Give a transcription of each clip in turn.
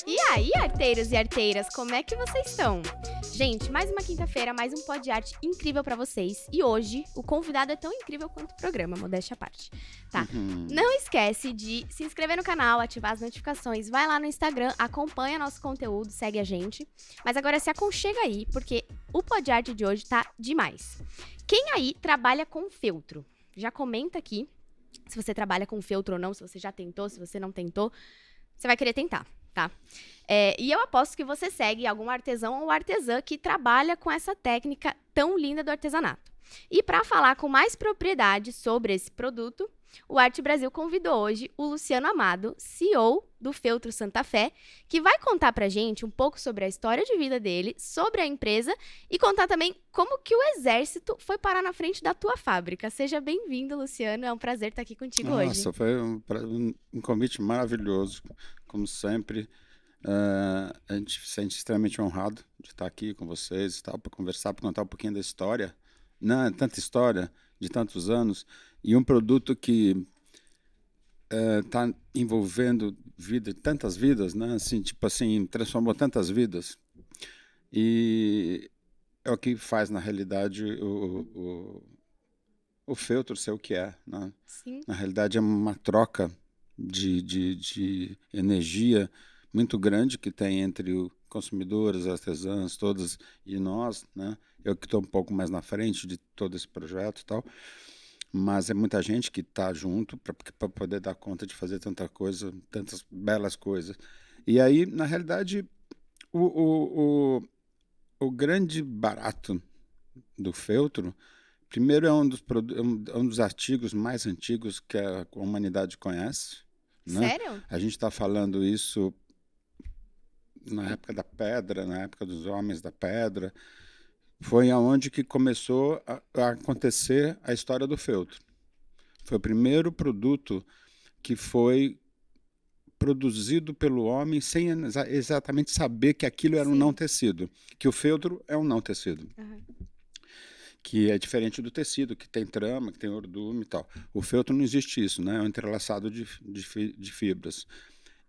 E aí, arteiros e arteiras, como é que vocês estão? Gente, mais uma quinta-feira, mais um Pod Arte incrível pra vocês. E hoje, o convidado é tão incrível quanto o programa, modéstia à parte, tá? Não esquece de se inscrever no canal, ativar as notificações, vai lá no Instagram, acompanha nosso conteúdo, segue a gente. Mas agora se aconchega aí, porque o Pod Arte de hoje tá demais. Quem aí trabalha com feltro? Já comenta aqui se você trabalha com feltro ou não, se você já tentou, se você não tentou. Você vai querer tentar, tá? E eu aposto que você segue algum artesão ou artesã que trabalha com essa técnica tão linda do artesanato. E para falar com mais propriedade sobre esse produto, o Arte Brasil convidou hoje o Luciano Amado, CEO do Feltro Santa Fé, que vai contar pra gente um pouco sobre a história de vida dele, sobre a empresa e contar também como que o exército foi parar na frente da tua fábrica. Seja bem-vindo, Luciano, é um prazer estar aqui contigo hoje. Nossa, foi um convite maravilhoso, como sempre. A gente se sente extremamente honrado de estar aqui com vocês e tal, para conversar, para contar um pouquinho da história. Não, tanta história, de tantos anos, e um produto que está envolvendo tantas vidas, né? Assim, tipo assim, transformou tantas vidas. E é o que faz, na realidade, o feltro ser o que é, né? Sim. Na realidade, é uma troca de energia muito grande que tem entre o consumidor, os artesãos, todos e nós, né? Eu que estou um pouco mais na frente de todo esse projeto e tal, mas é muita gente que está junto para poder dar conta de fazer tanta coisa, tantas belas coisas. E aí, na realidade, o grande barato do feltro, primeiro, é um dos artigos mais antigos que a humanidade conhece, né? Sério? A gente está falando isso na época da pedra, na época dos homens da pedra. Foi aonde que começou a acontecer a história do feltro. Foi o primeiro produto que foi produzido pelo homem sem exatamente saber que aquilo era um Sim. não tecido, que o feltro é um não tecido. Uhum. Que é diferente do tecido, que tem trama, que tem ordume e tal. O feltro não existe isso, né? É um entrelaçado de fibras.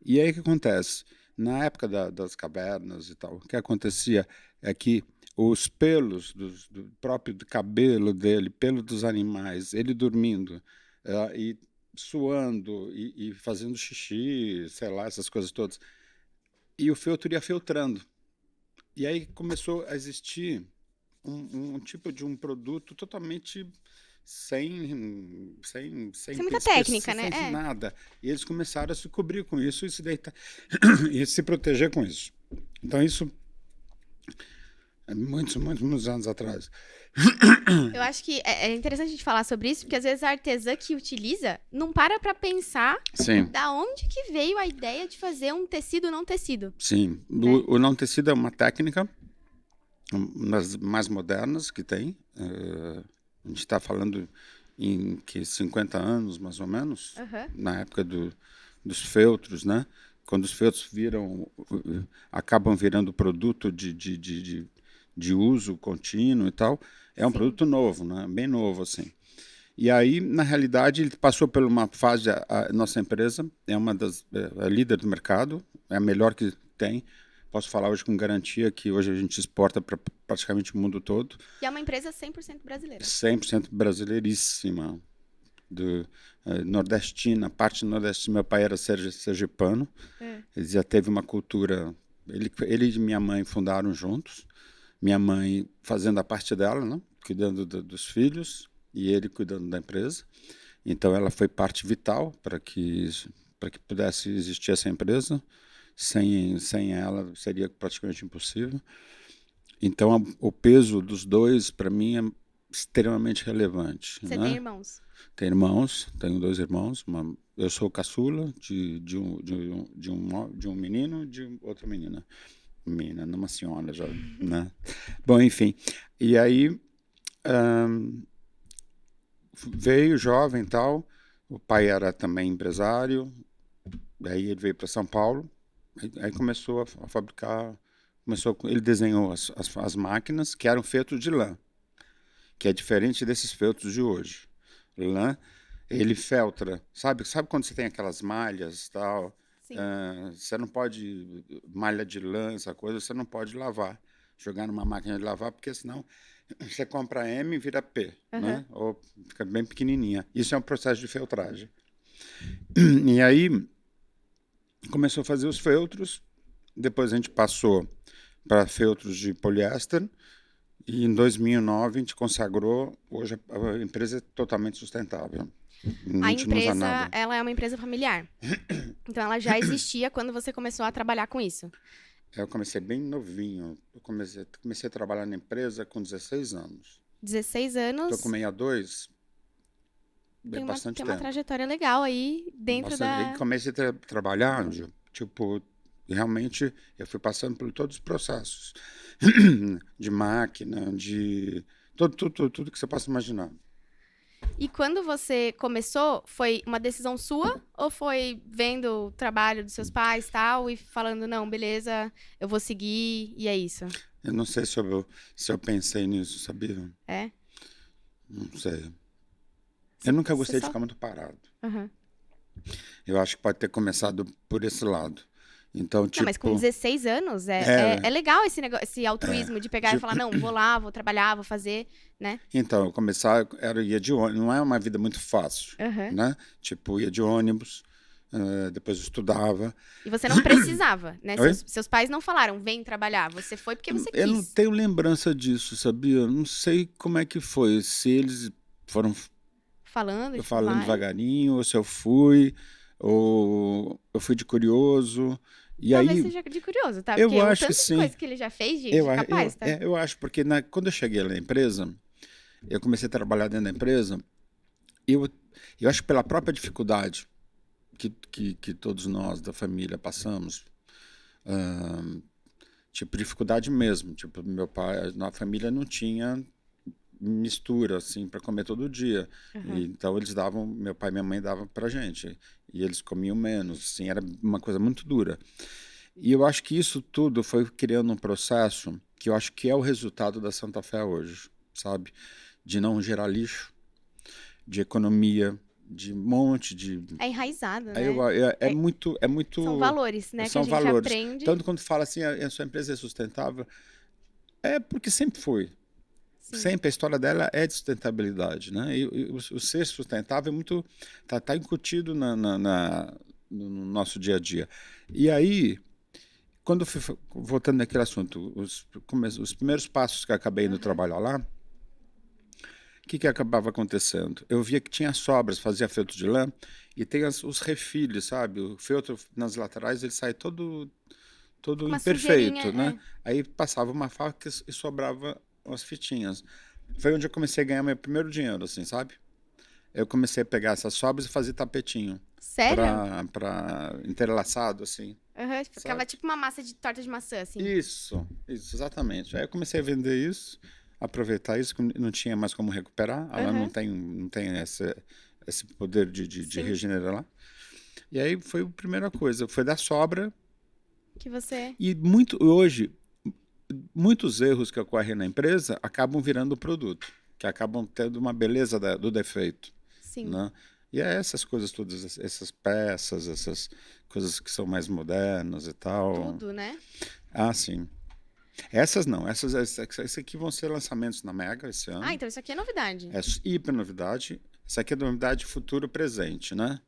E aí o que acontece? Na época das cavernas e tal, o que acontecia é que os pelos do próprio cabelo dele, pelo dos animais, ele dormindo e suando e fazendo xixi, sei lá, essas coisas todas, e o feltro ia filtrando. E aí começou a existir um tipo de um produto totalmente sem Muita técnica, né? sem nada. E eles começaram a se cobrir com isso e se deitar e se proteger com isso. Então isso é muitos anos atrás. Eu acho que é interessante a gente falar sobre isso, porque às vezes a artesã que utiliza não para pra pensar Sim, da onde que veio a ideia de fazer um tecido não tecido. sim. O não tecido é uma técnica das mais modernas que tem. A gente está falando em 50 anos, mais ou menos, na época dos feltros, né? Quando os feltros acabam virando produto de uso contínuo e tal, é um produto novo, né? Bem novo, assim. E aí, na realidade, ele passou por uma fase, a nossa empresa é uma das líder do mercado, é a melhor que tem. Posso falar hoje com garantia que hoje a gente exporta para praticamente o mundo todo. E é uma empresa 100% brasileira. 100% brasileiríssima, nordestina, parte nordestina. Meu pai era sergipano, ele já teve uma cultura. Ele e minha mãe fundaram juntos, minha mãe fazendo a parte dela, né, cuidando dos filhos, e ele cuidando da empresa. Então ela foi parte vital para que pudesse existir essa empresa. Sem ela seria praticamente impossível. Então o peso dos dois para mim é extremamente relevante. Você né? tem irmãos? Tenho irmãos, tenho 2 irmãos. Eu sou caçula de um menino e de outra menina. Menina, não uma senhora já, né? Bom, enfim. E aí veio jovem e tal. O pai era também empresário. Daí ele veio para São Paulo. Aí começou a fabricar ele desenhou as máquinas que eram feitas de lã, que é diferente desses feltros de hoje. Lã, ele feltra, sabe quando você tem aquelas malhas e tal? Você não pode, malha de lã, essa coisa, você não pode lavar, jogar numa máquina de lavar, porque senão você compra M e vira P, né? Ou fica bem pequenininha. Isso é um processo de feltragem. E aí começou a fazer os feltros, depois a gente passou para feltros de poliéster, e em 2009 a gente consagrou, hoje a empresa é totalmente sustentável. A empresa, ela é uma empresa familiar. Então ela já existia quando você começou a trabalhar com isso. Eu comecei bem novinho. Eu comecei a trabalhar na empresa com 16 anos. 16 anos. Estou com 62. Tem bastante tempo. Tem uma trajetória legal aí dentro da... Comecei a trabalhar, tipo, realmente eu fui passando por todos os processos. De máquina, de... Tudo que você possa imaginar. E quando você começou, foi uma decisão sua? Ou foi vendo o trabalho dos seus pais e tal, e falando, não, beleza, eu vou seguir, e é isso? Eu não sei se eu pensei nisso, sabia? É? Não sei. Eu nunca gostei de ficar muito parado. Eu acho que pode ter começado por esse lado. Então, tipo... Não, mas com 16 anos é legal esse altruísmo de pegar e falar, não, vou lá, vou trabalhar, vou fazer, né? Então, eu ia de ônibus, não é uma vida muito fácil, né? Tipo, ia de ônibus, depois eu estudava. E você não precisava, né? Seus pais não falaram, vem trabalhar, você foi porque você quis. Eu não tenho lembrança disso, sabia? Não sei como é que foi, se eles foram falando devagarinho, ou se eu fui, ou eu fui de curioso. E talvez aí, seja de curioso, tá? Eu porque acho tanto que sim. coisa que ele já fez, gente, capaz, tá? Eu acho, porque quando eu cheguei na empresa, eu comecei a trabalhar dentro da empresa, eu acho que pela própria dificuldade que todos nós da família passamos, tipo, dificuldade mesmo. Tipo, meu pai, na família não tinha mistura, assim, para comer todo dia. Então, eles davam, meu pai e minha mãe davam pra gente. E eles comiam menos, assim, era uma coisa muito dura. E eu acho que isso tudo foi criando um processo que eu acho que é o resultado da Santa Fé hoje, sabe? De não gerar lixo, de economia, de um monte de... É enraizado, né? É muito... São valores, né? São que a gente valores. Aprende. Tanto quando fala assim, a sua empresa é sustentável, é porque sempre foi. Sim. Sempre a história dela é de sustentabilidade, né? E o ser sustentável é muito... Tá incutido no nosso dia a dia. E aí... Quando eu fui voltando naquele assunto, os primeiros passos que eu acabei indo trabalhar lá, o que acabava acontecendo? Eu via que tinha sobras, fazia feltro de lã, e tem os refilhos, sabe? O feltro nas laterais, ele sai todo imperfeito, né? Aí passava uma faca e sobrava umas fitinhas. Foi onde eu comecei a ganhar meu primeiro dinheiro, assim, sabe? Eu comecei a pegar essas sobras e fazer tapetinho. Sério? Pra entrelaçado, assim. Ficava tipo uma massa de torta de maçã, assim. Isso, exatamente. Aí eu comecei a vender isso, aproveitar isso, que não tinha mais como recuperar. Ela não tem esse poder de regenerar lá. E aí foi a primeira coisa, foi da sobra. Que você... E hoje, muitos erros que ocorrem na empresa acabam virando produto, que acabam tendo uma beleza do defeito. Sim. Né? E é essas coisas todas, essas peças, essas coisas que são mais modernas e tal. Tudo, né? Ah, sim. Essas não, essas aqui vão ser lançamentos na Mega esse ano. Ah, então isso aqui é novidade. É hiper novidade. Isso aqui é novidade futuro presente, né?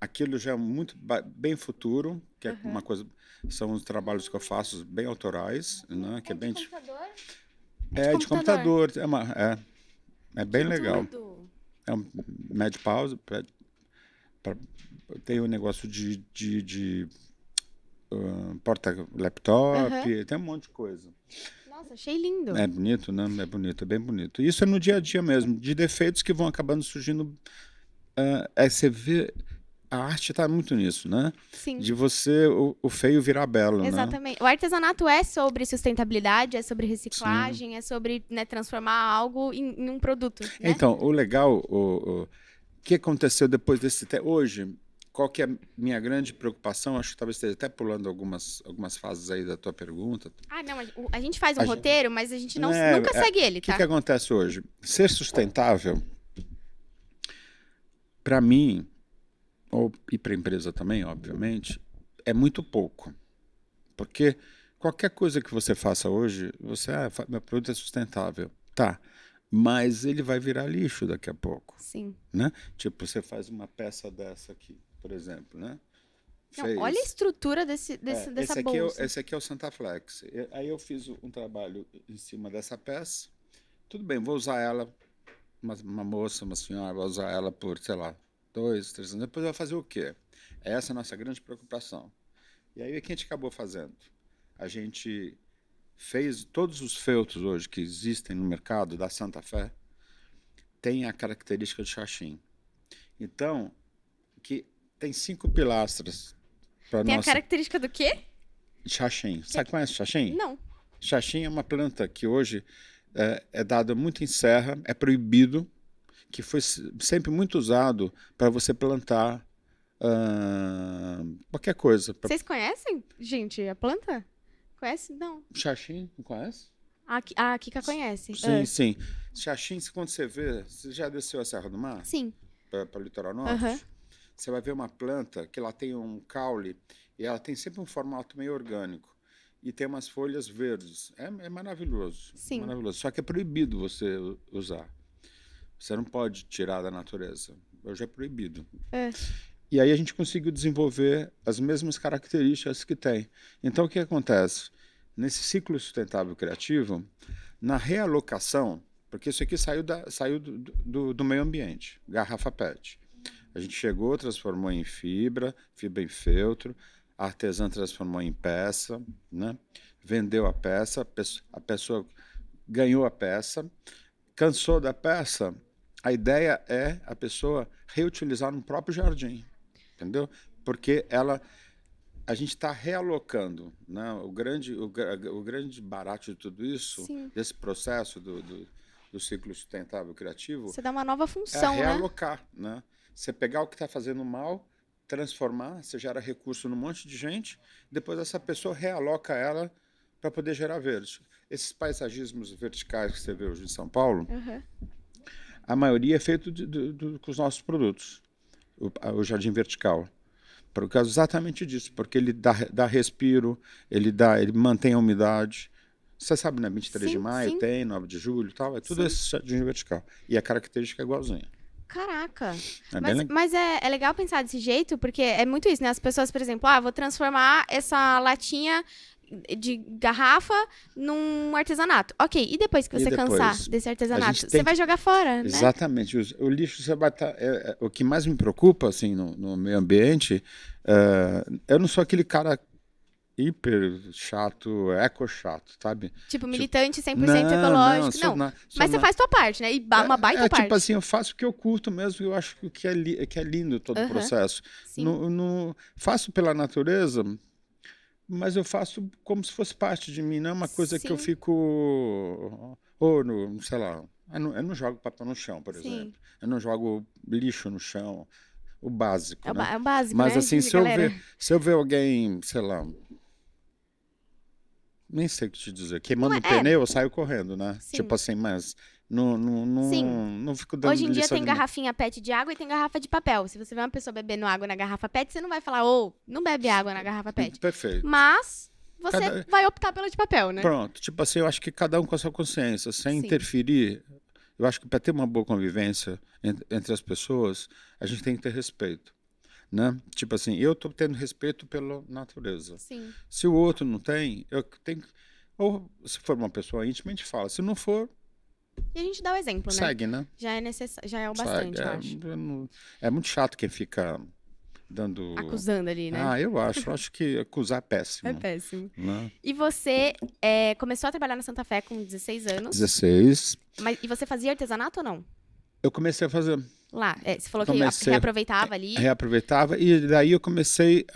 Aquilo já é muito bem futuro, que é uma coisa, são os trabalhos que eu faço bem autorais, né? Que é bem de computador? É de computador, é bem legal. Tudo. É um médio pause, tem um negócio de porta-laptop, tem um monte de coisa. Nossa, achei lindo. É bonito, né? É bonito, é bem bonito. Isso é no dia a dia mesmo, de defeitos que vão acabando surgindo. Você vê, a arte está muito nisso, né? Sim. De você, o feio virar belo, Exatamente. Né? O artesanato é sobre sustentabilidade, é sobre reciclagem, é sobre, né, transformar algo em um produto. Né? Então, o legal, o que aconteceu depois desse... Hoje, qual que é a minha grande preocupação? Acho que talvez esteja até pulando algumas fases aí da tua pergunta. Não, a gente faz um roteiro, mas a gente nunca segue ele, tá? O que acontece hoje? Ser sustentável, para mim, e para a empresa também, obviamente, é muito pouco. Porque qualquer coisa que você faça hoje, meu produto é sustentável. Tá, mas ele vai virar lixo daqui a pouco. Sim. Né? Tipo, você faz uma peça dessa aqui, por exemplo, né? Não, olha a estrutura dessa bolsa. Esse aqui é o Santaflex. Aí eu fiz um trabalho em cima dessa peça. Tudo bem, vou usar ela, uma moça, uma senhora, vou usar ela por, sei lá, 2, 3 anos. Depois vai fazer o quê? Essa é a nossa grande preocupação. E aí o que a gente acabou fazendo? A gente fez todos os feltros hoje que existem no mercado da Santa Fé, tem a característica de chachim. Então, que tem 5 pilastras. Tem a característica do quê? Chachim. Sabe qual é chachim? Não. Chachim é uma planta que hoje é dada muito em serra, é proibido, que foi sempre muito usado para você plantar qualquer coisa. Vocês conhecem, gente, a planta? Conhece? Não. Chachim, não conhece? A Kika conhece. Sim. Chachim, quando você vê, você já desceu a Serra do Mar? Sim. Para o litoral norte? Você vai ver uma planta que ela tem um caule e ela tem sempre um formato meio orgânico. E tem umas folhas verdes. É maravilhoso. Sim. Maravilhoso. Só que é proibido você usar. Você não pode tirar da natureza. Hoje é proibido. E aí a gente conseguiu desenvolver as mesmas características que tem. Então, o que acontece? Nesse ciclo sustentável criativo, na realocação, porque isso aqui saiu do meio ambiente, garrafa PET. A gente chegou, transformou em fibra em feltro, a artesã transformou em peça, né? Vendeu a peça, a pessoa ganhou a peça, cansou da peça, a ideia é a pessoa reutilizar no próprio jardim. Entendeu? Porque a gente está realocando, né? O grande barato de tudo isso, Sim. desse processo do ciclo sustentável criativo, você dá uma nova função, é realocar, né? Você pegar o que está fazendo mal, transformar, você gera recurso num monte de gente, depois essa pessoa realoca ela para poder gerar verde. Esses paisagismos verticais que você vê hoje em São Paulo, a maioria é feito com os nossos produtos. O jardim vertical, por causa exatamente disso, porque ele dá respiro, ele mantém a umidade. Você sabe, né? 23 de maio tem, 9 de julho e tal, é tudo esse jardim vertical. E a característica é igualzinha. Caraca! Mas é legal pensar desse jeito, porque é muito isso, né? As pessoas, por exemplo, vou transformar essa latinha de garrafa num artesanato. Ok, e depois que você cansar desse artesanato, você vai jogar fora, né? Exatamente. O lixo, você vai estar... o que mais me preocupa, assim, no meio ambiente, eu não sou aquele cara hiper chato, eco-chato, sabe? Tipo, militante 100% ecológico. Não, mas você faz tua parte, né? E uma baita parte. Tipo assim, eu faço o que eu curto mesmo, eu acho que é lindo todo o processo. Faço pela natureza... Mas eu faço como se fosse parte de mim, não é uma coisa que eu fico... sei lá, eu não jogo papel no chão, por exemplo. Eu não jogo lixo no chão, o básico, né? É o básico, mas né, assim, se eu ver alguém, sei lá, nem sei o que te dizer, queimando um pneu, eu saio correndo, né? Sim. Tipo assim, mas... Não fico dando Hoje em dia tem garrafinha PET de água e tem garrafa de papel. Se você vê uma pessoa bebendo água na garrafa PET, você não vai falar, não bebe água na garrafa PET. Perfeito. Mas você vai optar pela de papel, né? Pronto. Tipo assim, eu acho que cada um com a sua consciência, sem interferir. Eu acho que para ter uma boa convivência entre as pessoas, a gente tem que ter respeito. Né? Tipo assim, eu estou tendo respeito pela natureza. Sim. Se o outro não tem, eu tenho... Ou se for uma pessoa íntima, a gente fala. Se não for... E a gente dá o exemplo, né? Segue, né? Já é o bastante, eu acho. É muito chato quem fica dando... acusando ali, né? Eu acho que acusar é péssimo. É péssimo. Né? E você começou a trabalhar na Santa Fé com 16 anos. 16. E você fazia artesanato ou não? Eu comecei a fazer. Lá, você falou que reaproveitava ali. Reaproveitava e daí eu comecei,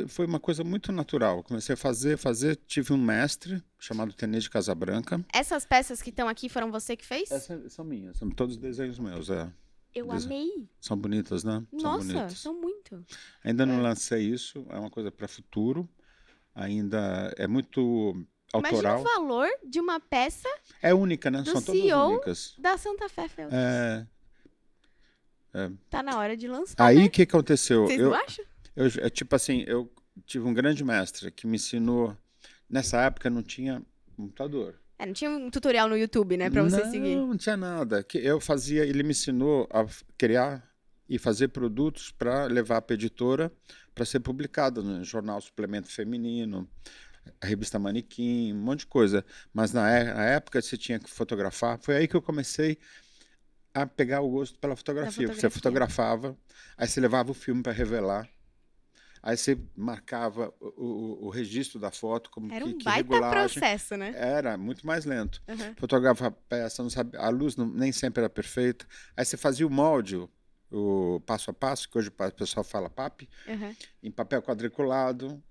foi uma coisa muito natural. Comecei a fazer, tive um mestre chamado Tenê de Casabranca. Essas peças que estão aqui foram você que fez? Essas são minhas, são todos desenhos meus, Eu amei. São bonitas, né? Nossa, são muito. Ainda não lancei isso, é uma coisa para futuro. Ainda é muito autoral. Imagina o valor de uma peça. É única, né? São todas CEO únicas. Da Santa Fé Feltros. Tá na hora de lançar. Aí o né? que aconteceu? Vocês não acham? Tipo assim, eu tive um grande mestre que me ensinou. Nessa época não tinha computador. Não tinha um tutorial no YouTube, né, pra você seguir. Não tinha nada. Ele me ensinou a criar e fazer produtos para levar para a editora para ser publicado no jornal Suplemento Feminino, a revista Manequim, um monte de coisa. Mas na época você tinha que fotografar. Foi aí que eu comecei a pegar o gosto pela fotografia. Você fotografava, aí você levava o filme para revelar. Aí você marcava o registro da foto, como era um que baita regulagem. Processo, né? Era muito mais lento. Fotografava a peça, não sabia, a luz nem sempre era perfeita. Aí você fazia o molde, o passo a passo, que hoje o pessoal fala PAP, em papel quadriculado,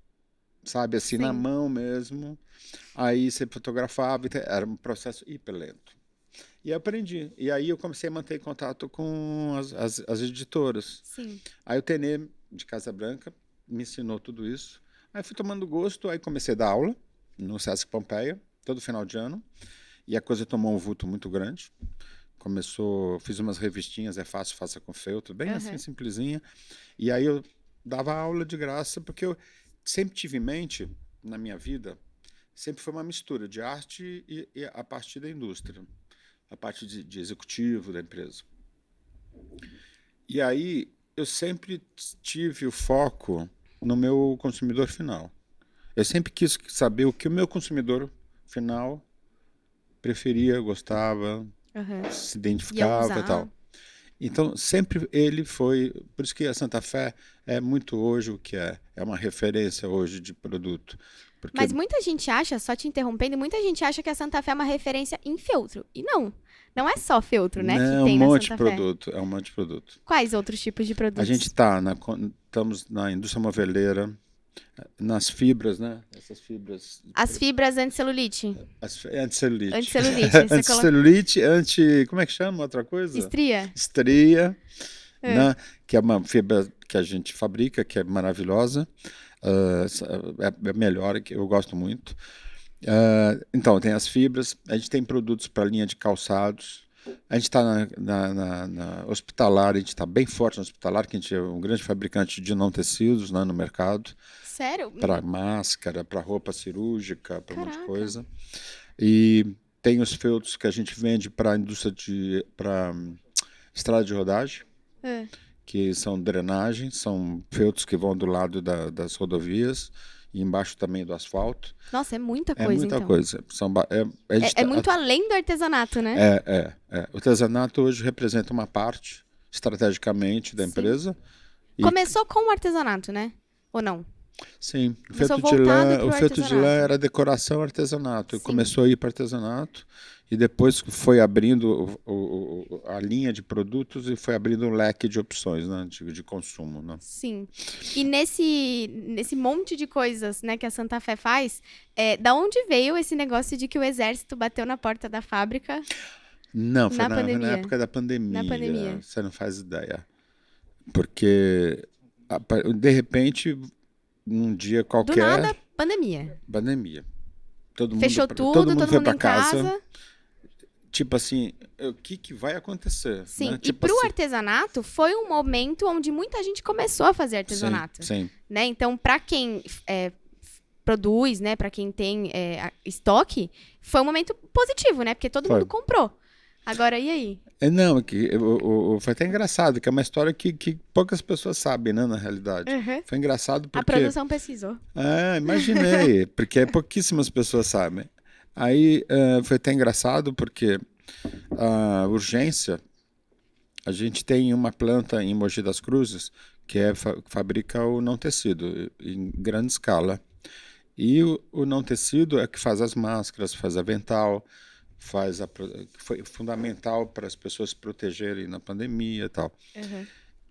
sabe, assim, na mão mesmo. Aí você fotografava, era um processo hiper lento. E eu aprendi. E aí eu comecei a manter contato com as editoras. Sim. Aí o Tenê, de Casa Branca, me ensinou tudo isso. Aí fui tomando gosto, aí comecei a dar aula no Sesc Pompeia, todo final de ano, e a coisa tomou um vulto muito grande. Fiz umas revistinhas, é fácil, faça com feltro, bem assim, simplesinha. E aí eu dava aula de graça, porque eu sempre tive em mente, na minha vida, sempre foi uma mistura de arte e a parte da indústria, a parte de executivo da empresa. E aí eu sempre tive o foco no meu consumidor final. Eu sempre quis saber o que o meu consumidor final preferia, gostava, se identificava e tal. Então, sempre ele foi... Por isso que a Santa Fé é muito hoje o que é. É uma referência hoje de produto. Porque... Mas muita gente acha, só te interrompendo, muita gente acha que a Santa Fé é uma referência em feltro. E não. Não é só feltro, né? Não, que tem um na monte de Santa Fé. produto. É um monte de produto. Quais outros tipos de produtos? A gente estamos na indústria moveleira, nas fibras, né? Essas fibras. As fibras anticelulite. Anticelulite. Anticelulite. Como é que chama outra coisa? Estria. Estria, né? Que é uma fibra que a gente fabrica, que é maravilhosa. É melhor, que eu gosto muito. Então, tem as fibras, a gente tem produtos para linha de calçados, a gente está na hospitalar, a gente está bem forte no hospitalar, que a gente é um grande fabricante de não tecidos, né, no mercado. Sério? Para máscara, para roupa cirúrgica, para um monte de coisa. E tem os feltros que a gente vende para a indústria para estrada de rodagem, que são drenagens, são feltros que vão do lado das rodovias, e embaixo também do asfalto. Nossa, é muita coisa, então. É muita coisa. É muito além do artesanato, né? O artesanato hoje representa uma parte, estrategicamente, da empresa. Começou com o artesanato, né? Ou não? Sim. O feltro de lã era decoração, artesanato. Começou a ir para artesanato. E depois foi abrindo a linha de produtos e foi abrindo um leque de opções, né, de consumo. Né? Sim. E nesse monte de coisas, né, que a Santa Fé faz, da onde veio esse negócio de que o exército bateu na porta da fábrica? Não, foi na época da pandemia. Na pandemia. Você não faz ideia. Porque, de repente, num dia qualquer... Do nada, pandemia. Fechou tudo, todo mundo foi para casa. Tipo assim, o que vai acontecer? Sim, né? E para o artesanato foi um momento onde muita gente começou a fazer artesanato. Sim. Né? Então, para quem produz, né, para quem tem estoque, foi um momento positivo, né? Porque todo mundo comprou. Agora, e aí? Foi até engraçado, que é uma história que poucas pessoas sabem, né, na realidade. Foi engraçado porque... A produção pesquisou. Imaginei, porque pouquíssimas pessoas sabem. Aí foi até engraçado porque a urgência, a gente tem uma planta em Mogi das Cruzes que fabrica o não tecido em grande escala. E o não tecido é que faz as máscaras, faz avental, foi fundamental para as pessoas se protegerem na pandemia e tal.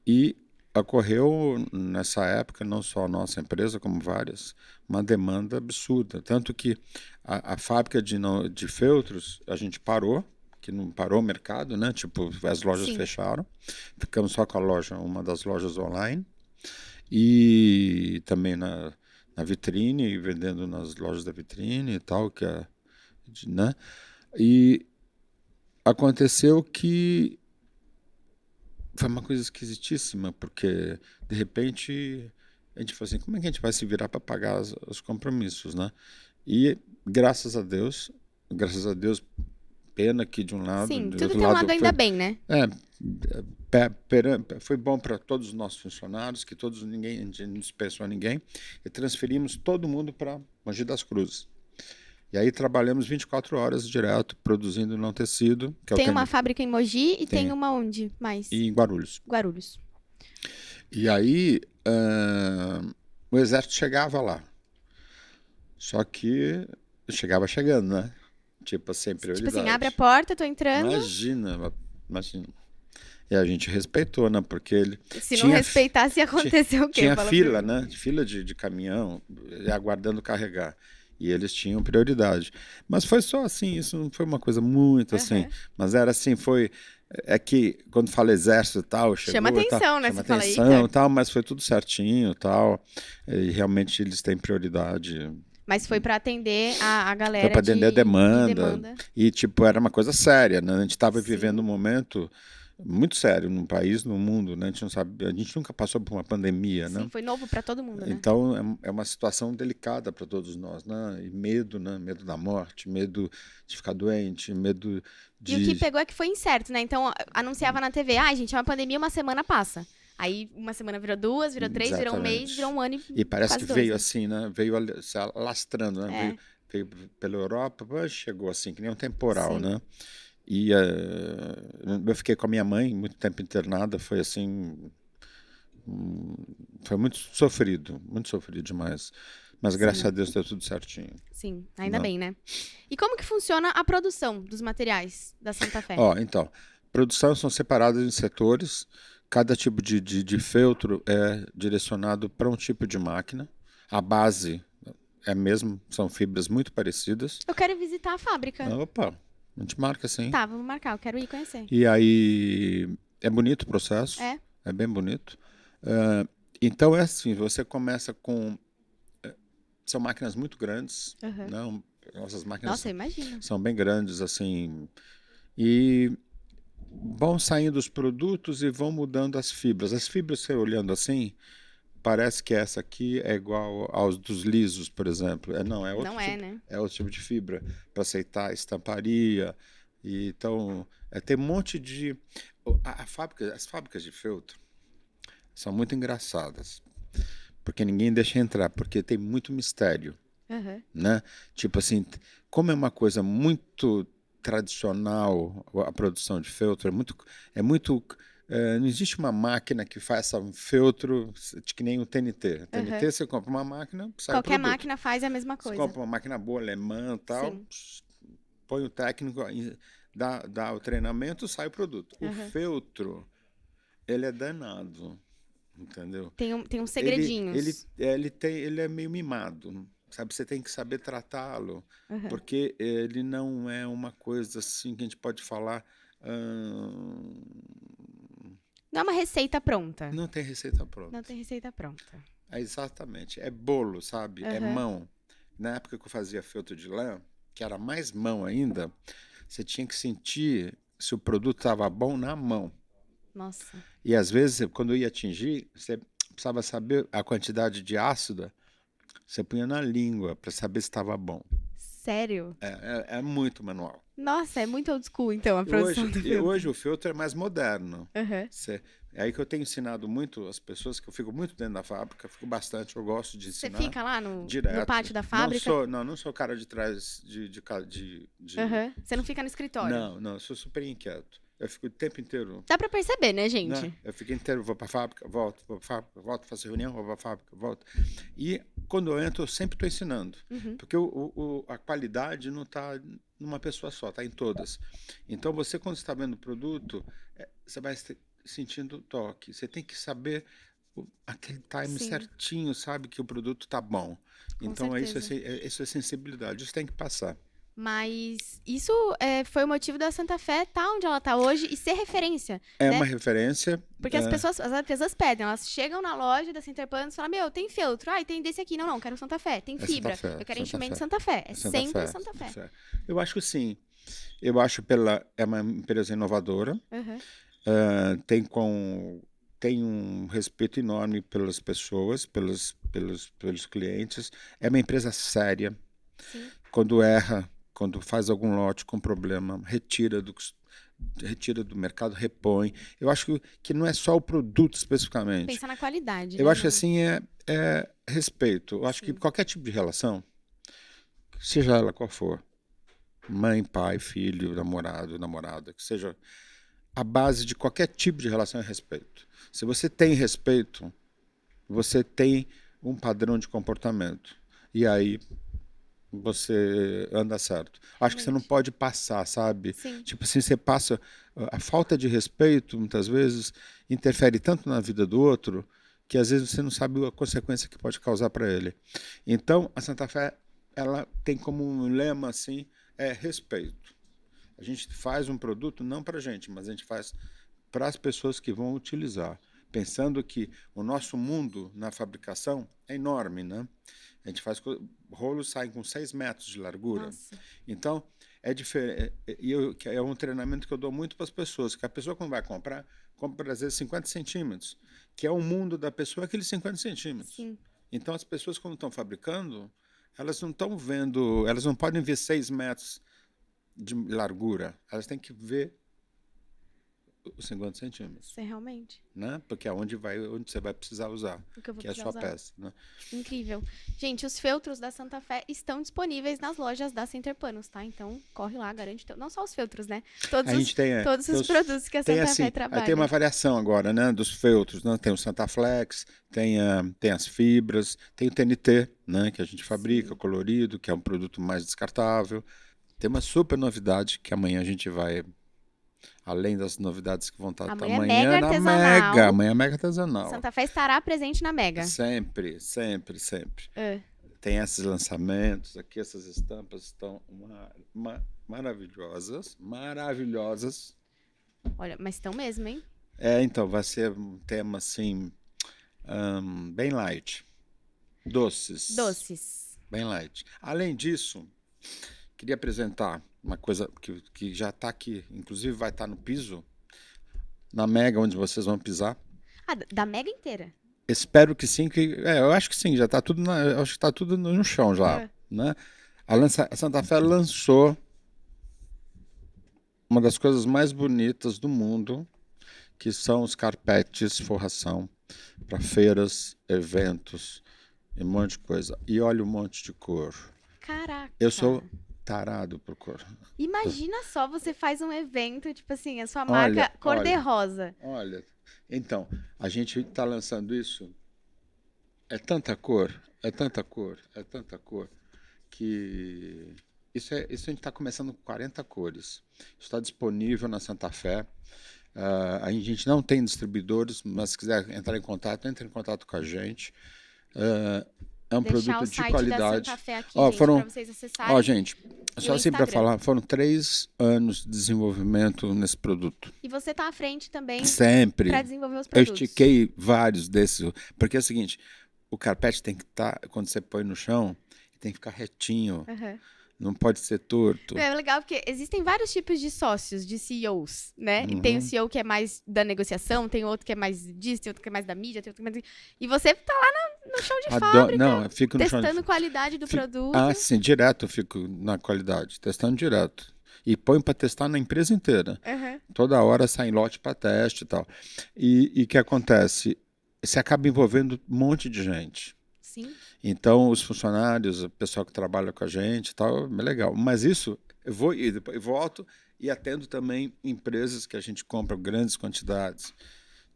E ocorreu nessa época, não só a nossa empresa, como várias, uma demanda absurda. Tanto que a fábrica de feltros a gente parou, que não parou o mercado, né? Tipo, as lojas fecharam. Ficamos só com a loja, uma das lojas online. E também na vitrine, vendendo nas lojas da vitrine e tal, né? E aconteceu que foi uma coisa esquisitíssima, porque de repente a gente falou assim, como é que a gente vai se virar para pagar os compromissos, né? E graças a Deus, pena que de um lado, Sim, do tudo outro tem um lado lado ainda bem, né? Foi bom para todos os nossos funcionários, que ninguém, a gente não dispensou ninguém, e transferimos todo mundo para Mogi das Cruzes. E aí trabalhamos 24 horas direto, produzindo não tecido. Tem uma fábrica em Mogi e tem uma onde mais? E em Guarulhos. Guarulhos. E aí o exército chegava lá. Só que chegava chegando, né? Tipo assim, prioridade. Tipo assim, abre a porta, tô entrando. Imagina. E a gente respeitou, né? Porque ele... Se não respeitasse, ia acontecer o quê? Tinha fila, né? Fila de caminhão, aguardando carregar. E eles tinham prioridade. Mas foi só assim, isso não foi uma coisa muito assim. Mas era assim, foi... É que quando fala exército e tal, chegou... Chama atenção, tal, né? Chama Você atenção e tal, mas foi tudo certinho e tal. E realmente eles têm prioridade. Mas foi para atender a galera. Foi para atender a demanda. E, tipo, era uma coisa séria, né? A gente estava vivendo um momento muito sério num país, no mundo, né? A gente não sabe, a gente nunca passou por uma pandemia, né? Sim, foi novo para todo mundo, né? Então é uma situação delicada para todos nós, né? E medo, né? Medo da morte, medo de ficar doente, medo de... E o que pegou é que foi incerto, né? Então anunciava na TV, gente, é uma pandemia, uma semana passa. Aí uma semana virou 2, virou 3, virou um mês, virou um ano e parece que 2, veio né? assim, né? Veio se alastrando, né? Veio pela Europa, chegou assim, que nem um temporal, né? E eu fiquei com a minha mãe muito tempo internada, foi assim, foi muito sofrido demais. Mas graças a Deus deu tudo certinho. Sim, ainda bem, né? E como que funciona a produção dos materiais da Santa Fé? Então, produção são separadas em setores, cada tipo de feltro é direcionado para um tipo de máquina, a base é mesmo, são fibras muito parecidas. Eu quero visitar a fábrica. Opa! A gente marca, sim. Tá, vamos marcar, eu quero ir conhecer. E aí, é bonito o processo. É bem bonito. Então, é assim, você começa com... São máquinas muito grandes. Né? Nossas máquinas são bem grandes, assim. E vão saindo os produtos e vão mudando as fibras. As fibras, você olhando assim, parece que essa aqui é igual aos dos lisos, por exemplo. Não, é outro tipo, né? É outro tipo de fibra para aceitar estamparia. E, então, tem um monte de... As fábricas de feltro são muito engraçadas, porque ninguém deixa entrar, porque tem muito mistério. Né? Tipo assim, como é uma coisa muito tradicional, a produção de feltro, não existe uma máquina que faça um feltro que nem o TNT. TNT, você compra uma máquina, sai Qualquer máquina faz a mesma coisa. Você compra uma máquina boa, alemã e tal, põe o técnico, dá o treinamento, sai o produto. O feltro, ele é danado, entendeu? Tem uns segredinhos. Ele é meio mimado. Sabe, você tem que saber tratá-lo, porque ele não é uma coisa assim que a gente pode falar... Não é uma receita pronta. Não tem receita pronta. Não tem receita pronta. Exatamente. É bolo, sabe? É mão. Na época que eu fazia feltro de lã, que era mais mão ainda, você tinha que sentir se o produto estava bom na mão. Nossa. E às vezes, quando eu ia atingir, você precisava saber a quantidade de ácido. Você punha na língua para saber se estava bom. Sério? É muito manual. Nossa, é muito old school, então, a produção do feltro. Hoje o feltro é mais moderno. É aí que eu tenho ensinado muito as pessoas, que eu fico muito dentro da fábrica, fico bastante, eu gosto de ensinar. Você fica lá no pátio da fábrica? Não sou o cara de trás Você não fica no escritório? Não, eu sou super inquieto. Eu fico o tempo inteiro... Dá pra perceber, né, gente? Não, eu fico inteiro, vou pra fábrica, volto, faço reunião, vou pra fábrica, volto. E quando eu entro, eu sempre estou ensinando. Porque a qualidade não está numa pessoa só, está em todas. Então, você, quando está vendo o produto, você vai sentindo o toque. Você tem que saber aquele time certinho, sabe, que o produto está bom. Então, isso é sensibilidade, isso tem que passar. Mas isso foi o motivo da Santa Fé estar onde ela está hoje e ser referência. É, né? uma referência. Porque as empresas pedem, elas chegam na loja da Center Panos e falam, meu, tem feltro, tem desse aqui. Não, quero Santa Fé. Tem fibra, eu quero enchimento de Santa Fé. É sempre Santa Fé. Eu acho que sim. Eu acho é uma empresa inovadora. Tem um respeito enorme pelas pessoas, pelos clientes. É uma empresa séria. Sim. Quando erra, quando faz algum lote com problema, retira do mercado, repõe. Eu acho que não é só o produto especificamente. Pensa na qualidade. Eu acho que assim é respeito. Eu acho que qualquer tipo de relação, seja ela qual for, mãe, pai, filho, namorado, namorada, que seja, a base de qualquer tipo de relação é respeito. Se você tem respeito, você tem um padrão de comportamento. E aí você anda certo. Acho que você não pode passar, sabe? Sim. Tipo assim, você passa... A falta de respeito, muitas vezes, interfere tanto na vida do outro que às vezes você não sabe a consequência que pode causar para ele. Então, a Santa Fé, ela tem como um lema, assim, respeito. A gente faz um produto não para a gente, mas a gente faz para as pessoas que vão utilizar. Pensando que o nosso mundo na fabricação é enorme, né? A gente faz... Rolos saem com 6 metros de largura. Nossa. Então, é diferente. É um treinamento que eu dou muito para as pessoas, que a pessoa, quando vai compra às vezes 50 centímetros, que é o mundo da pessoa, aqueles 50 centímetros. Sim. Então, as pessoas, quando estão fabricando, elas não estão vendo... Elas não podem ver 6 metros de largura. Elas têm que ver os 50 centímetros. Realmente. Né? Porque é onde você vai precisar usar, que é a sua peça. Né? Incrível. Gente, os feltros da Santa Fé estão disponíveis nas lojas da Center Panos, tá? Então, corre lá, garante. Não só os feltros, né? Todos os produtos que a Santa Fé trabalha. Tem uma variação agora, né? Dos feltros, né? Tem o Santa Flex, tem as fibras, tem o TNT, né? Que a gente fabrica, colorido, que é um produto mais descartável. Tem uma super novidade que amanhã a gente vai... Além das novidades que vão estar amanhã na Mega. Amanhã é Mega Artesanal. Santa Fé estará presente na Mega. Sempre. Tem esses lançamentos aqui, essas estampas estão maravilhosas. Olha, mas estão mesmo, hein? Então, vai ser um tema assim, bem light. Doces. Bem light. Além disso, queria apresentar uma coisa que já está aqui, inclusive vai estar no piso, na Mega, onde vocês vão pisar. Da Mega inteira? Espero que sim, eu acho que sim, já está tudo, acho que está tudo no chão já. Né? A Santa Fé lançou uma das coisas mais bonitas do mundo, que são os carpetes forração para feiras, eventos, e um monte de coisa. E olha um monte de cor. Caraca! Eu sou tarado por cor. Imagina só, você faz um evento, tipo assim, a sua marca cor-de-rosa. Olha, então, a gente está lançando isso, é tanta cor, que isso a gente está começando com 40 cores. Está disponível na Santa Fé. A gente não tem distribuidores, mas se quiser entrar em contato, entre em contato com a gente. É um produto de qualidade. Da Santa Fé aqui, para vocês acessarem. Gente, só assim para falar, foram 3 anos de desenvolvimento nesse produto. E você está à frente também. Sempre. Para desenvolver os produtos. Eu estiquei vários desses, porque é o seguinte, o carpete tem que estar, quando você põe no chão, tem que ficar retinho. Não pode ser torto. É legal porque existem vários tipos de sócios, de CEOs, né? E tem o CEO que é mais da negociação, tem outro que é mais disso, tem outro que é mais da mídia, tem outro que é mais... E você tá lá no chão de fábrica, eu fico no testando qualidade do produto. Sim, direto eu fico na qualidade, testando direto. E põe para testar na empresa inteira. Toda hora sai lote para teste e tal. E o que acontece? Você acaba envolvendo um monte de gente. Sim. Então, os funcionários, o pessoal que trabalha com a gente e tal, é legal. Mas isso, eu vou e depois volto e atendo também empresas que a gente compra grandes quantidades,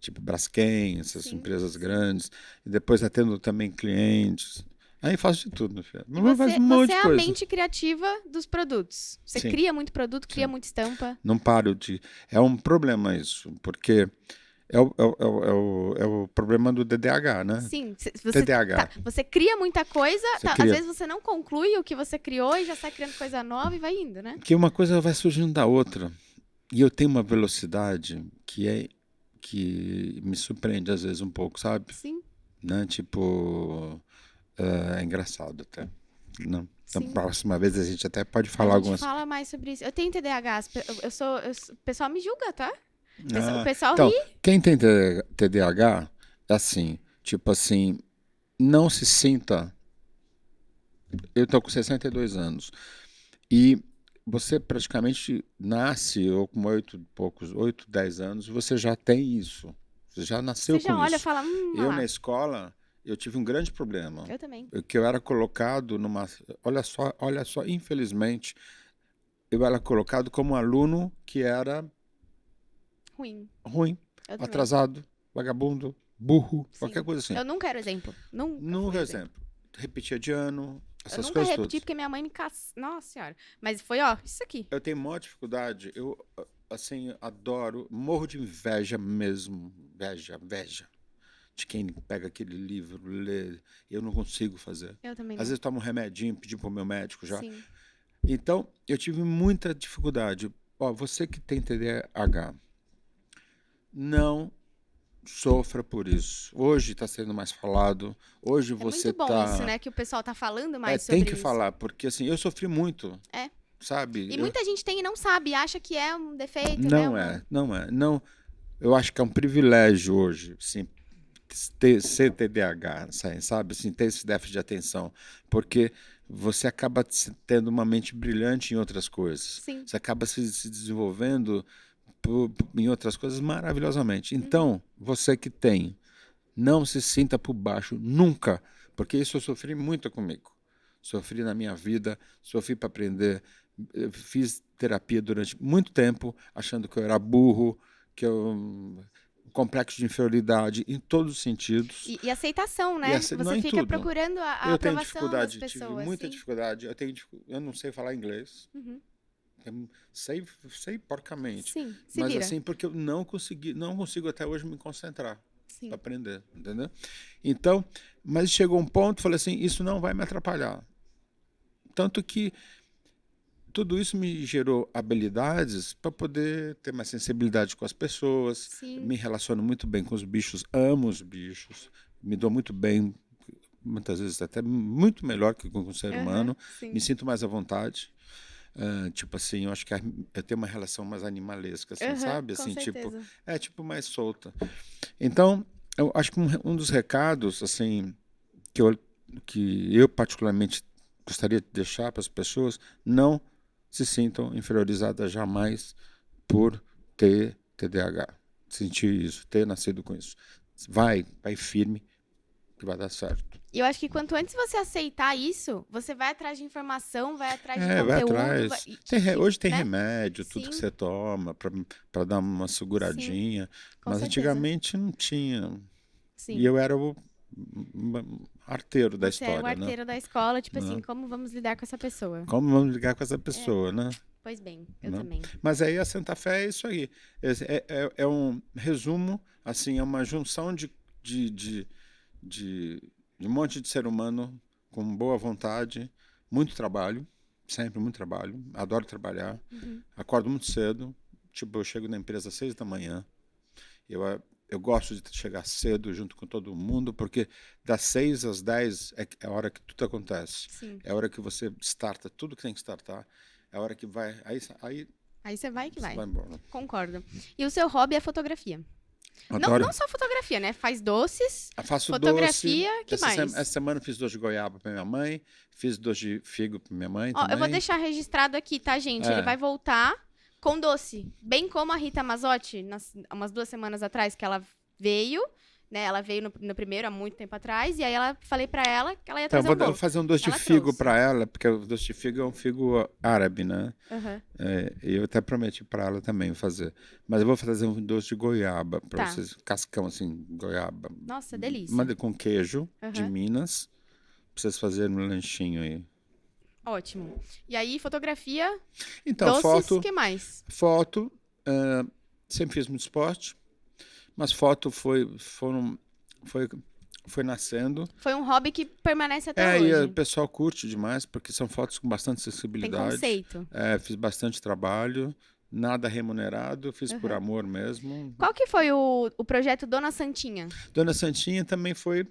tipo Braskem, essas empresas grandes. E depois atendo também clientes. Aí faço de tudo, meu filho. Você é a mente criativa dos produtos. Você cria muito produto, cria muita estampa. Não paro de... É um problema isso, porque É o problema do DDH, né? Sim. TDAH. Você cria muita coisa, Você às cria. vezes você não conclui o que você criou e já sai criando coisa nova e vai indo, né? Que uma coisa vai surgindo da outra. E eu tenho uma velocidade que me surpreende às vezes um pouco, sabe? Sim. Né? Tipo, é engraçado até. Não. Então, Sim. próxima vez a gente até pode falar algumas... A gente fala mais sobre isso. Eu tenho TDAH, o pessoal me julga, tá? Ah, O pessoal então, ri. quem tem TDAH é assim, tipo assim, não se sinta. Eu tô com 62 anos e você praticamente nasce, ou com 8, 10 anos, você já tem isso. Você já nasceu Você já com olha e isso. fala, Eu, lá. na escola, eu tive um grande problema. Eu também. Que eu era colocado numa. Olha só, infelizmente, eu era colocado como aluno que era Ruim. ruim, Eu também. atrasado, vagabundo, burro, Sim. qualquer coisa assim. Eu nunca era exemplo. Nunca exemplo. Repetia de ano, essas eu nunca coisas repeti todas. porque minha mãe me Nossa senhora. Mas foi, ó, isso aqui. Eu tenho maior dificuldade. Eu, assim, adoro, morro de inveja mesmo. Inveja. De quem pega aquele livro, lê. Eu não consigo fazer. Eu também não. Às vezes tomo um remedinho, pedi pro meu médico já. Sim. Então, eu tive muita dificuldade. Ó, você que tem TDAH, não sofra por isso. Hoje está sendo mais falado. Hoje você muito bom isso, né? Que o pessoal tá falando mais sobre tem isso. que falar, porque assim, eu sofri muito. Sabe? E muita gente tem e não sabe, acha que é um defeito, não né? Não é. Não, eu acho que é um privilégio hoje, sim, ser TDAH, sabe? Assim, ter esse déficit de atenção, porque você acaba tendo uma mente brilhante em outras coisas. Sim. Você acaba se desenvolvendo em outras coisas maravilhosamente. Então, você que tem, não se sinta por baixo nunca, porque isso eu sofri muito comigo. Sofri na minha vida, sofri para aprender. Eu fiz terapia durante muito tempo, achando que eu era burro, que eu complexo de inferioridade em todos os sentidos. E aceitação, né? Você fica procurando a aprovação das pessoas. Tive muita dificuldade. Eu não sei falar inglês. Sei porcamente. Sim, mas vira. assim, porque eu não consigo até hoje me concentrar para aprender, entendeu? Então, mas chegou um ponto, falei assim, isso não vai me atrapalhar. Tanto que tudo isso me gerou habilidades para poder ter mais sensibilidade com as pessoas. Sim. Me relaciono muito bem com os bichos, amo os bichos, me dou muito bem, muitas vezes até muito melhor que com o ser humano. Sim. Me sinto mais à vontade. Tipo assim, eu acho que eu tenho uma relação mais animalesca, assim, sabe? Assim, tipo mais solta. Então, eu acho que um dos recados, assim, que eu particularmente gostaria de deixar para as pessoas, não se sintam inferiorizadas jamais por ter TDAH, sentir isso, ter nascido com isso. Vai firme, que vai dar certo. E eu acho que quanto antes você aceitar isso, você vai atrás de informação, vai atrás de conteúdo. Vai atrás. Hoje tem remédio, tudo Sim. que você toma para dar uma seguradinha. Sim, mas antigamente não tinha. Sim. E eu era o arteiro da história. Você era o arteiro da escola, tipo assim, como vamos lidar com essa pessoa? Como vamos lidar com essa pessoa, né? Pois bem, eu também. Mas aí a Santa Fé é isso aí. É um resumo, assim, é uma junção de um monte de ser humano com boa vontade, muito trabalho, sempre muito trabalho, adoro trabalhar, acordo muito cedo, tipo, eu chego na empresa às 6 da manhã, eu gosto de chegar cedo junto com todo mundo, porque das 6 às 10 é a hora que tudo acontece. Sim. É a hora que você starta tudo que tem que startar, é a hora que vai, aí você vai que vai. Vai embora. Concordo. E o seu hobby é fotografia? Não só fotografia, né? Faz doces, faço fotografia, doce. Que mais? Essa semana eu fiz doce de goiaba para minha mãe, fiz doce de figo para minha mãe também. Eu vou deixar registrado aqui, tá, gente? Ele vai voltar com doce. Bem como a Rita Mazzotti, umas 2 semanas atrás, que ela veio, né? Ela veio no primeiro, há muito tempo atrás, e aí falei pra ela que ela ia trazer um bolo. Eu vou fazer um doce de figo para ela, porque o doce de figo é um figo árabe, né? E eu até prometi para ela também fazer. Mas eu vou fazer um doce de goiaba para vocês, cascão assim, goiaba. Nossa, delícia. Manda com queijo de Minas, para vocês fazerem um lanchinho aí. Ótimo. E aí, fotografia, então, doces, o que mais? Foto, sempre fiz muito esporte. Mas foto foi nascendo. Foi um hobby que permanece até E hoje. o pessoal curte demais, porque são fotos com bastante Tem sensibilidade. conceito. Fiz bastante trabalho, nada remunerado, fiz por amor mesmo. Qual que foi o projeto Dona Santinha? Dona Santinha também foi...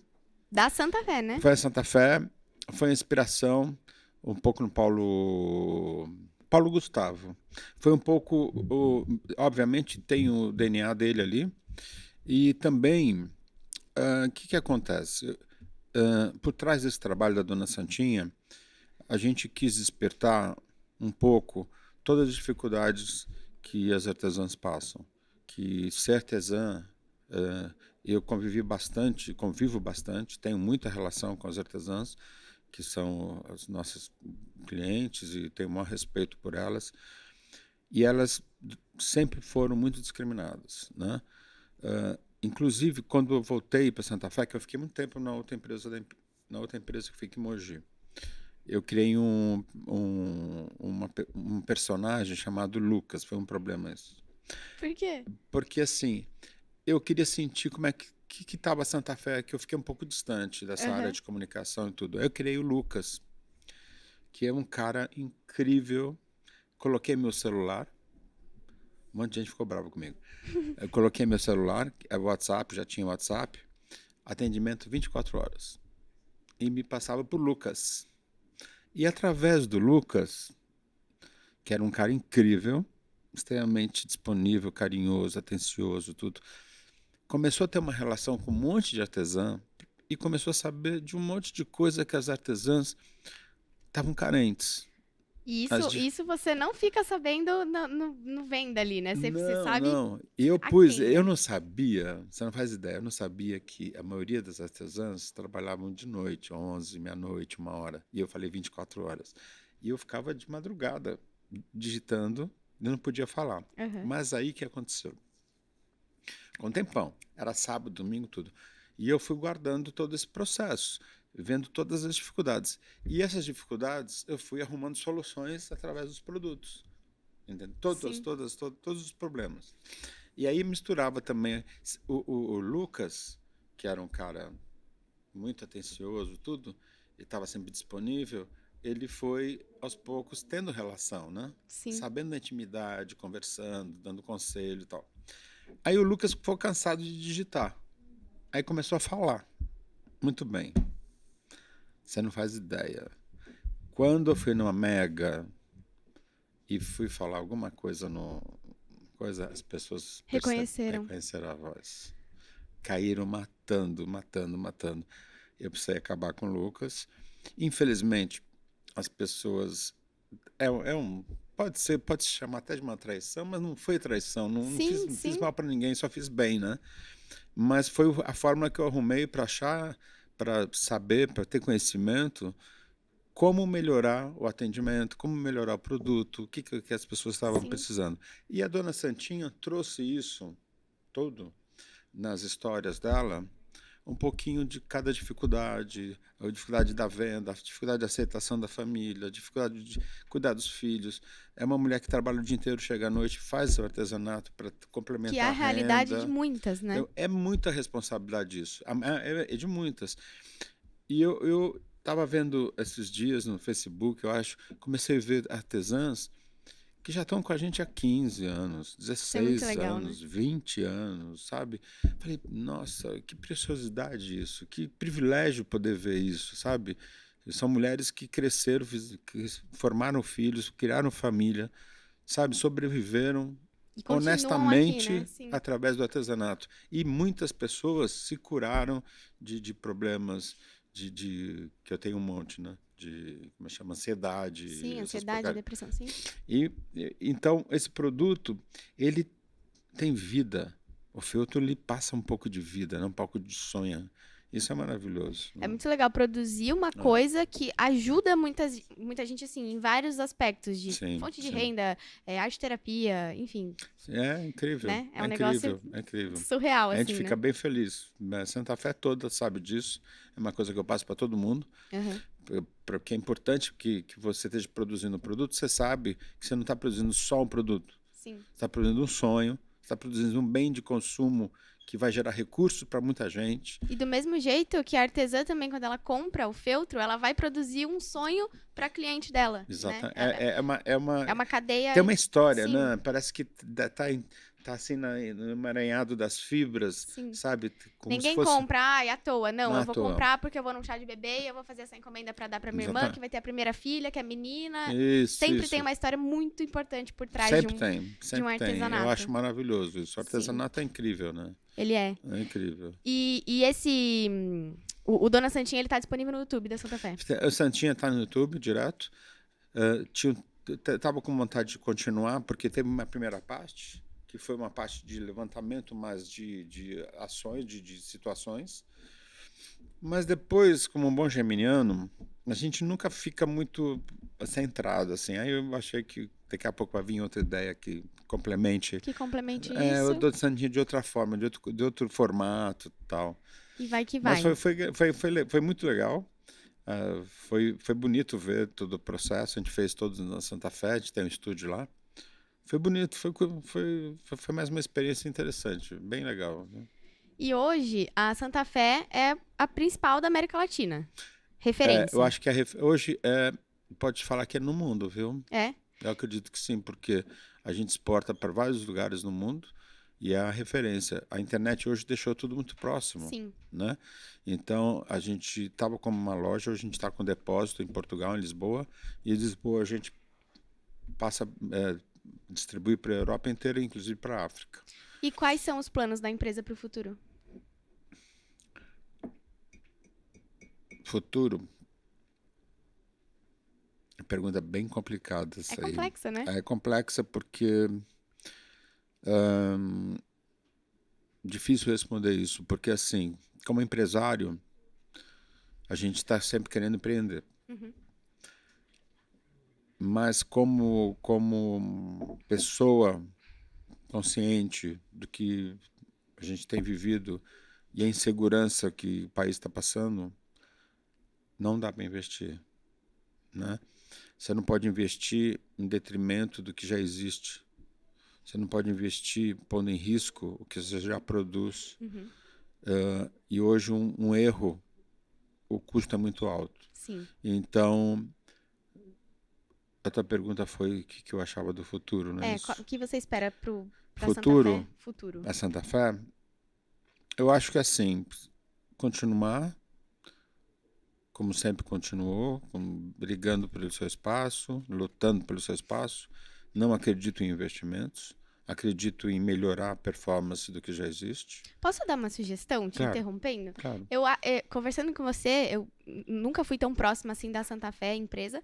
Da Santa Fé, né? Foi a Santa Fé, foi a inspiração, um pouco no Paulo Gustavo. Foi um pouco... obviamente tem o DNA dele ali. E também, o que acontece? Por trás desse trabalho da Dona Santinha, a gente quis despertar um pouco todas as dificuldades que as artesãs passam. Que ser artesã, eu convivo bastante, tenho muita relação com as artesãs, que são as nossas clientes, e tenho o maior respeito por elas. E elas sempre foram muito discriminadas, né? Inclusive, quando eu voltei para Santa Fé, que eu fiquei muito tempo na outra empresa que fica em Mogi, eu criei um personagem chamado Lucas. Foi um problema isso. Por quê? Porque, assim, eu queria sentir como é que estava Santa Fé, que eu fiquei um pouco distante dessa área de comunicação e tudo. Aí eu criei o Lucas, que é um cara incrível. Coloquei meu celular. Um monte de gente ficou brava comigo. Eu coloquei meu celular, WhatsApp, já tinha WhatsApp, atendimento 24 horas. E me passava por Lucas. E através do Lucas, que era um cara incrível, extremamente disponível, carinhoso, atencioso, tudo, começou a ter uma relação com um monte de artesã e começou a saber de um monte de coisa que as artesãs estavam carentes. Isso você não fica sabendo no venda ali, né? Você sabe. Não. Eu não sabia, você não faz ideia, eu não sabia que a maioria das artesãs trabalhavam de noite, 11, meia-noite, 1 hora. E eu falei 24 horas. E eu ficava de madrugada digitando, eu não podia falar. Mas aí o que aconteceu? Com um tempão, era sábado, domingo, tudo. E eu fui guardando todo esse processo, vendo todas as dificuldades. E essas dificuldades eu fui arrumando soluções através dos produtos. Entende? Todos os problemas. E aí misturava também o Lucas, que era um cara muito atencioso, tudo, e estava sempre disponível. Ele foi, aos poucos, tendo relação, né? Sim. Sabendo da intimidade, conversando, dando conselho e tal. Aí o Lucas ficou cansado de digitar. Aí começou a falar. Muito bem. Você não faz ideia. Quando eu fui numa Mega e fui falar alguma coisa as pessoas reconheceram a voz. Caíram matando. Eu precisei acabar com o Lucas. Infelizmente, as pessoas... Pode se chamar até de uma traição, mas não foi traição. Não fiz mal para ninguém, só fiz bem, né? Mas foi a fórmula que eu arrumei para achar, para saber, para ter conhecimento, como melhorar o atendimento, como melhorar o produto, o que as pessoas estavam precisando. E a Dona Santinha trouxe isso todo nas histórias dela, um pouquinho de cada dificuldade, a dificuldade da venda, a dificuldade de aceitação da família, a dificuldade de cuidar dos filhos. É uma mulher que trabalha o dia inteiro, chega à noite, faz o artesanato para complementar a renda. Que é a realidade de muitas, né? É muita responsabilidade isso, é de muitas. E eu estava vendo esses dias no Facebook, eu acho, comecei a ver artesãs que já estão com a gente há 15 anos, 16 anos, né? 20 anos, sabe? Falei, nossa, que preciosidade isso, que privilégio poder ver isso, sabe? São mulheres que cresceram, que formaram filhos, criaram família, sabe? Sobreviveram honestamente aqui, né? Através do artesanato. E muitas pessoas se curaram de problemas que eu tenho um monte, né? Como chama? Ansiedade. Sim, ansiedade, depressão, sim. Então, esse produto, ele tem vida. O feltro, ele passa um pouco de vida, né? Um pouco de sonho. Isso é maravilhoso. É muito legal produzir uma coisa que ajuda muita gente, assim, em vários aspectos, de fonte de renda, arte-terapia, enfim. É incrível. Né? É um negócio incrível. Surreal, assim, A gente fica bem feliz. A Santa Fé toda sabe disso. É uma coisa que eu passo para todo mundo. Porque é importante que você esteja produzindo um produto, você sabe que você não está produzindo só um produto. Sim. Você está produzindo um sonho, está produzindo um bem de consumo que vai gerar recursos para muita gente. E do mesmo jeito que a artesã também, quando ela compra o feltro, ela vai produzir um sonho para cliente dela. Exato. Né? É uma cadeia. Tem uma história, sim. né? Parece que tá assim no emaranhado das fibras, sim. sabe? Como Ninguém se fosse... compra à toa. Não, eu vou toa. comprar porque eu vou num chá de bebê e eu vou fazer essa encomenda para dar para minha irmã, que vai ter a primeira filha, que é menina. Sempre tem uma história muito importante por trás sempre de um artesanato. Eu acho maravilhoso isso. O artesanato é incrível, né? Ele é. É incrível. E esse... O Dona Santinha, ele tá disponível no YouTube da Santa Fé. O Santinha tá no YouTube, direto. Tava com vontade de continuar, porque teve uma primeira parte, que foi uma parte de levantamento, mas de ações, de situações. Mas depois, como um bom geminiano, a gente nunca fica muito centrado, assim. Aí eu achei que daqui a pouco vai vir outra ideia que complemente. Que complemente isso. Eu dou Santinha de outra forma, de outro formato e tal. E vai que vai. Mas foi muito legal. Foi bonito ver todo o processo. A gente fez todos na Santa Fé, a gente tem um estúdio lá. Foi bonito, foi mais uma experiência interessante, bem legal. Né? E hoje, a Santa Fé é a principal da América Latina. Referência. Eu acho que hoje pode falar que é no mundo, viu? É? Eu acredito que sim, porque a gente exporta para vários lugares no mundo e é a referência. A internet hoje deixou tudo muito próximo. Sim. Né? Então, a gente estava como uma loja, hoje a gente está com depósito em Portugal, em Lisboa, e de Lisboa a gente passa distribui para a Europa inteira, inclusive para a África. E quais são os planos da empresa para o futuro? Futuro? Pergunta bem complicada essa aí. É complexa, né? É complexa porque difícil responder isso, porque assim, como empresário, a gente está sempre querendo empreender. Uhum. Mas como pessoa consciente do que a gente tem vivido e a insegurança que o país está passando, não dá para investir, né? Você não pode investir em detrimento do que já existe. Você não pode investir pondo em risco o que você já produz. Uhum. E hoje um erro, o custo é muito alto. Sim. Então, a tua pergunta foi o que eu achava do futuro, não é isso? O que você espera para futuro, Santa Fé? Futuro. A Santa Fé? Eu acho que assim, continuar como sempre continuou, brigando pelo seu espaço, lutando pelo seu espaço. Não acredito em investimentos, acredito em melhorar a performance do que já existe. Posso dar uma sugestão, te interrompendo? Claro. Conversando com você, eu nunca fui tão próxima assim da Santa Fé, empresa.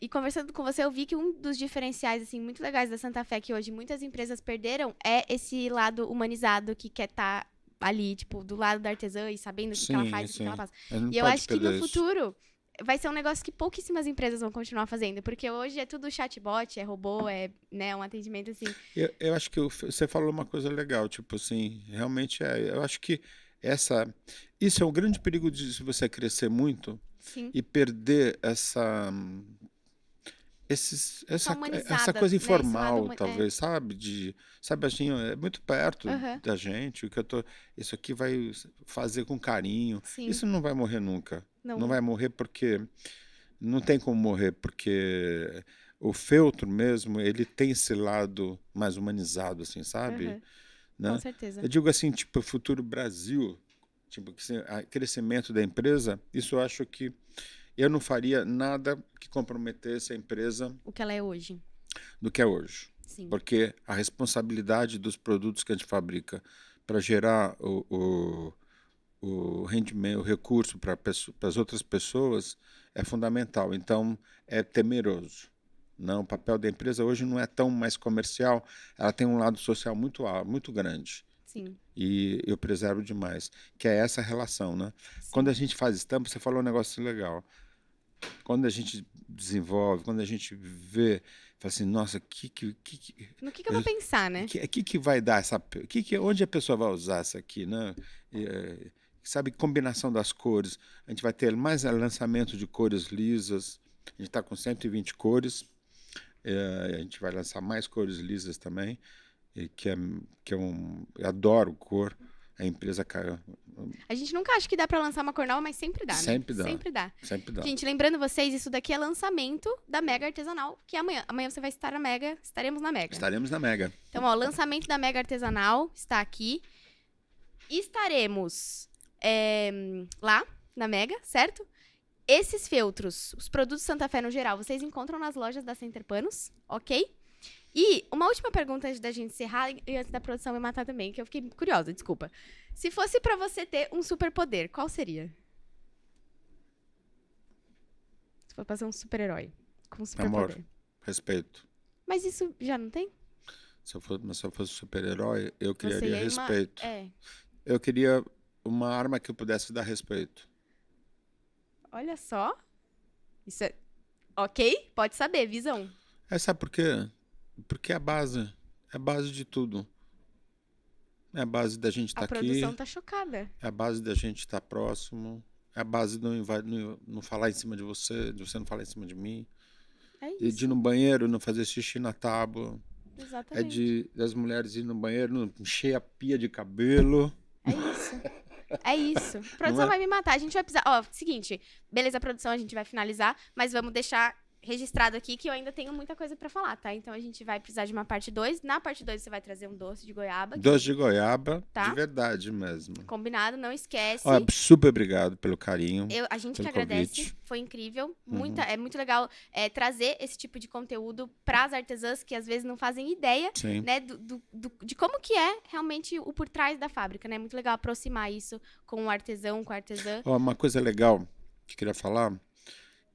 E conversando com você, eu vi que um dos diferenciais assim, muito legais da Santa Fé, que hoje muitas empresas perderam, é esse lado humanizado que quer estar ali, tipo, do lado da artesã e sabendo o que ela faz, o que ela faz. E eu acho que no futuro vai ser um negócio que pouquíssimas empresas vão continuar fazendo, porque hoje é tudo chatbot, é robô, né, um atendimento assim. Eu acho que você falou uma coisa legal, tipo assim, realmente eu acho que isso é um grande perigo de você crescer muito. Sim. E perder essa coisa informal, né? Talvez, sabe? Sabe assim, é muito perto da gente. Isso aqui vai fazer com carinho. Sim. Isso não vai morrer nunca. Não vai morrer porque não tem como morrer, porque o feltro mesmo, ele tem esse lado mais humanizado, assim, sabe? Né? Com certeza. Eu digo assim, tipo, o futuro Brasil, tipo, o crescimento da empresa, isso eu acho que eu não faria nada que comprometesse a empresa o que ela é hoje. Do que é hoje. Sim. Porque a responsabilidade dos produtos que a gente fabrica para gerar o rendimento, o recurso para as outras pessoas é fundamental. Então, é temeroso. Não, o papel da empresa hoje não é tão mais comercial, ela tem um lado social muito grande. Sim. E eu preservo demais, que é essa relação, né? Sim. Quando a gente faz estampa, você falou um negócio legal. Quando a gente desenvolve, quando a gente vê, fala assim, nossa, no que eu vou pensar, né? Que vai dar onde a pessoa vai usar isso aqui, né? Sabe, combinação das cores. A gente vai ter mais lançamento de cores lisas. A gente está com 120 cores. A gente vai lançar mais cores lisas também. e eu adoro cor. A empresa caiu. A gente nunca acha que dá pra lançar uma cor nova, mas sempre dá, né? Sempre dá. Sempre dá. Sempre dá. Gente, lembrando vocês, isso daqui é lançamento da Mega Artesanal, que é amanhã. Amanhã você vai estar na Mega, estaremos na Mega. Estaremos na Mega. Então, ó, lançamento da Mega Artesanal está aqui. Estaremos lá na Mega, certo? Esses feltros, os produtos Santa Fé no geral, vocês encontram nas lojas da Center Panos, ok? E uma última pergunta antes da gente encerrar e antes da produção me matar também, que eu fiquei curiosa, desculpa. Se fosse pra você ter um superpoder, qual seria? Se for pra ser um super-herói com um superpoder. Amor, respeito. Mas isso já não tem? Se eu fosse super-herói, eu criaria Você respeito. Eu queria uma arma que eu pudesse dar respeito. Olha só. Isso é... Ok, pode saber, visão. Sabe por quê? Porque é a base de tudo. É a base da gente estar aqui. A produção tá chocada. É a base da gente estar próximo. É a base de não falar em cima de você não falar em cima de mim. É isso. E de ir no banheiro, não fazer xixi na tábua. Exatamente. Das mulheres ir no banheiro, não encher a pia de cabelo. É isso. É isso. A produção vai me matar. A gente vai precisar... Ó, seguinte. Beleza, produção, a gente vai finalizar. Mas vamos deixar registrado aqui que eu ainda tenho muita coisa pra falar, tá? Então a gente vai precisar de uma parte 2. Na parte 2 você vai trazer um doce de goiaba. Doce de goiaba, tá? De verdade mesmo. Combinado, não esquece. Ó, super obrigado pelo carinho. A gente que agradece. Convite. Foi incrível. É muito legal trazer esse tipo de conteúdo pras artesãs que às vezes não fazem ideia, né, de como que é realmente o por trás da fábrica, né? É muito legal aproximar isso com o artesão, com a artesã. Ó, uma coisa legal que eu queria falar,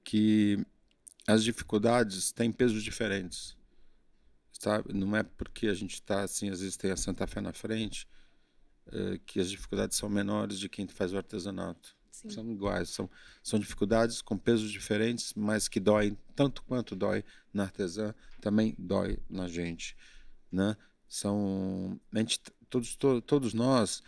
que as dificuldades têm pesos diferentes, sabe? Não é porque a gente está assim, às vezes tem a Santa Fé na frente, que as dificuldades são menores de quem faz o artesanato. Sim. São iguais, são dificuldades com pesos diferentes, mas que doem tanto quanto dói na artesã, também dói na gente, né? Todos nós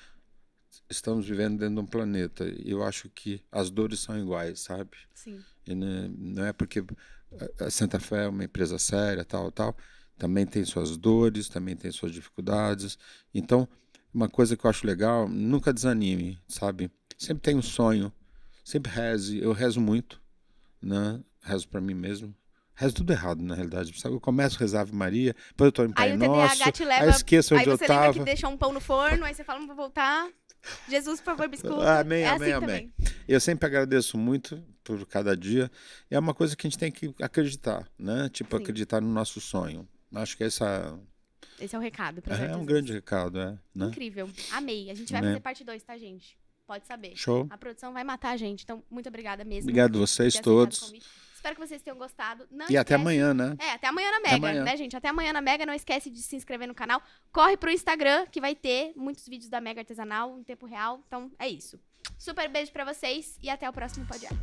estamos vivendo dentro de um planeta e eu acho que as dores são iguais, sabe? Sim. E não é porque a Santa Fé é uma empresa séria, tal, também tem suas dores, também tem suas dificuldades. Então, uma coisa que eu acho legal, nunca desanime, sabe? Sempre tem um sonho, sempre reze. Eu rezo muito, né? Rezo para mim mesmo. Rezo tudo errado, na realidade. Sabe? Eu começo a rezar Ave Maria, depois eu tô em Pai Nosso, te leva, aí esqueço onde eu tava. Aí você lembra que deixou um pão no forno, aí você fala, não vou voltar. Jesus, por favor, me escuta. Amém, amém, amém. Também. Eu sempre agradeço muito por cada dia. É uma coisa que a gente tem que acreditar, né? Tipo, sim, acreditar no nosso sonho. Acho que esse é o recado pra um grande recado, né? Incrível. Amei. A gente vai fazer parte 2, tá, gente? Pode saber. Show. A produção vai matar a gente. Então, muito obrigada mesmo. Obrigado a vocês todos. Espero que vocês tenham gostado. Não esquece... até amanhã, né? Até amanhã na Mega, né, gente? Até amanhã na Mega. Não esquece de se inscrever no canal. Corre pro Instagram, que vai ter muitos vídeos da Mega Artesanal em tempo real. Então, é isso. Super beijo pra vocês e até o próximo podcast.